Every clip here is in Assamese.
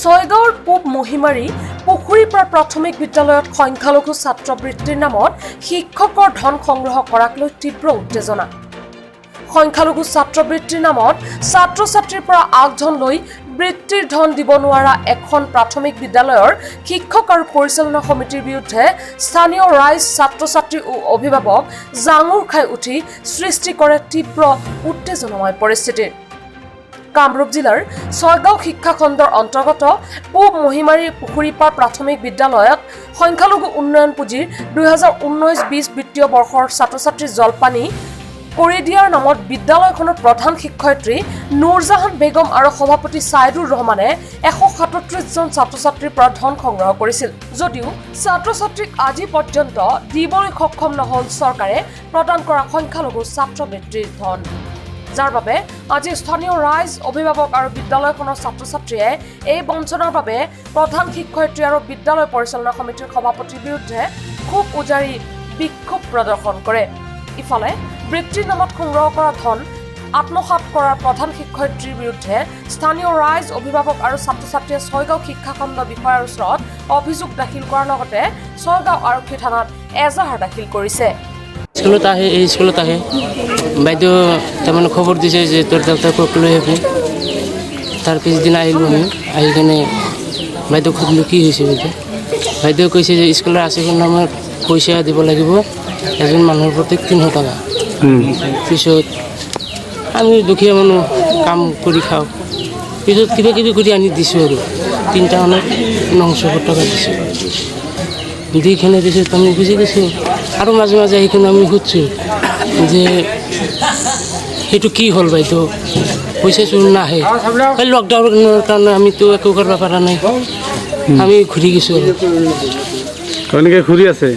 ছয়গাঁৱৰ পূব মহিমাৰী পুখুৰীপাৰ প্ৰাথমিক বিদ্যালয়ত সংখ্যালঘু ছাত্ৰবৃত্তিৰ নামত শিক্ষকৰ ধন সংগ্ৰহ কৰাক লৈ তীব্ৰ উত্তেজনা। সংখ্যালঘু ছাত্ৰবৃত্তিৰ নামত ছাত্ৰ-ছাত্ৰীৰ পৰা আগধন লৈ বৃত্তিৰ ধন দিব নোৱাৰা এখন প্ৰাথমিক বিদ্যালয়ৰ শিক্ষক আৰু পৰিচালনা সমিতিৰ বিৰুদ্ধে স্থানীয় ৰাইজ, ছাত্ৰ-ছাত্ৰী ও অভিভাৱক জাঙুৰ খাই উঠি সৃষ্টি কৰে তীব্ৰ উত্তেজনাময় পৰিস্থিতিৰ। কামৰূপ জিলাৰ ছয়গাঁও শিক্ষাখণ্ডৰ অন্তৰ্গত পূব মহিমাৰী পুখুৰীপাৰ প্ৰাথমিক বিদ্যালয়ত সংখ্যালঘু উন্নয়ন পুঁজিৰ 2019-20 বিত্তীয় বৰ্ষৰ ছাত্ৰ-ছাত্ৰীৰ জলপানী কৰি দিয়াৰ নামত বিদ্যালয়খনৰ প্ৰধান শিক্ষয়িত্ৰী নুৰজাহান বেগম আৰু সভাপতি ছাইদুৰ ৰহমানে 137 জন ছাত্ৰ-ছাত্ৰীৰ পৰা ধন সংগ্ৰহ কৰিছিল। যদিও ছাত্ৰ-ছাত্ৰীক আজি পৰ্যন্ত দিবলৈ সক্ষম নহল চৰকাৰে প্ৰদান কৰা সংখ্যালঘু ছাত্ৰবৃত্তিৰ ধন, যাৰ বাবে আজি স্থানীয় ৰাইজ, অভিভাৱক আৰু বিদ্যালয়খনৰ ছাত্ৰ-ছাত্ৰীয়ে এই বঞ্চনাৰ বাবে প্ৰধান শিক্ষয়িত্ৰী আৰু বিদ্যালয় পৰিচালনা সমিতিৰ সভাপতিৰ বিৰুদ্ধে ক্ষোভ উজাৰি বিক্ষোভ প্ৰদৰ্শন কৰে। ইফালে বৃত্তিৰ নামত সংগ্ৰহ কৰা ধন আত্মসাৎ কৰাৰ প্ৰধান শিক্ষয়িত্ৰীৰ বিৰুদ্ধে স্থানীয় ৰাইজ, অভিভাৱক আৰু ছাত্ৰ-ছাত্ৰীয়ে ছয়গাঁও শিক্ষাখণ্ড বিষয়াৰ ওচৰত অভিযোগ দাখিল কৰাৰ লগতে ছয়গাঁও আৰক্ষী থানাত এজাহাৰ দাখিল কৰিছে। স্কুলত আহে বাইদেউ তাৰমানে খবৰ দিছে যে তোৰ দেউতাকক লৈ আহিবি। তাৰ পিছদিনা আহিলোঁ আমি, আহি কিনে বাইদেউ সুধিলোঁ কি হৈছে বাইদেউ কৈছে যে স্কুলৰ আছিফৰ নামত পইচা দিব লাগিব এজন মানুহৰ প্ৰতি 300 টকা। পিছত আমি দুখীয়া মানুহ কাম কৰি খাওঁ, পিছত কিবা কিবি কৰি আনি দিছোঁ আৰু 3টা মানত 900 টকা দিছোঁ। দি কিনে পিছত আমি বুজি গৈছোঁ আৰু মাজে মাজে আহি কিনে আমি সুধিছোঁ যে সেইটো কি হ'ল বাইদেউ, পইচা চোৰ নাহে। লকডাউনৰ কাৰণে আমিতো একো কৰিব পৰা নাই, আমি ঘূৰি গৈছোঁ আৰু এনেকৈ ঘূৰি আছে।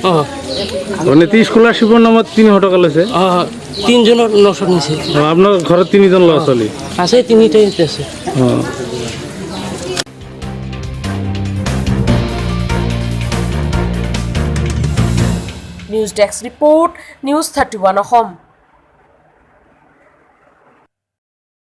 মানে স্কলাৰশ্বিপৰ নামত 300 টকা লৈছে। 3জনৰ 900 নিছে। আপোনাৰ ঘৰত 3জন ল'ৰা ছোৱালী আছে? 3টাই আছে। News desk report, news 31 Assam.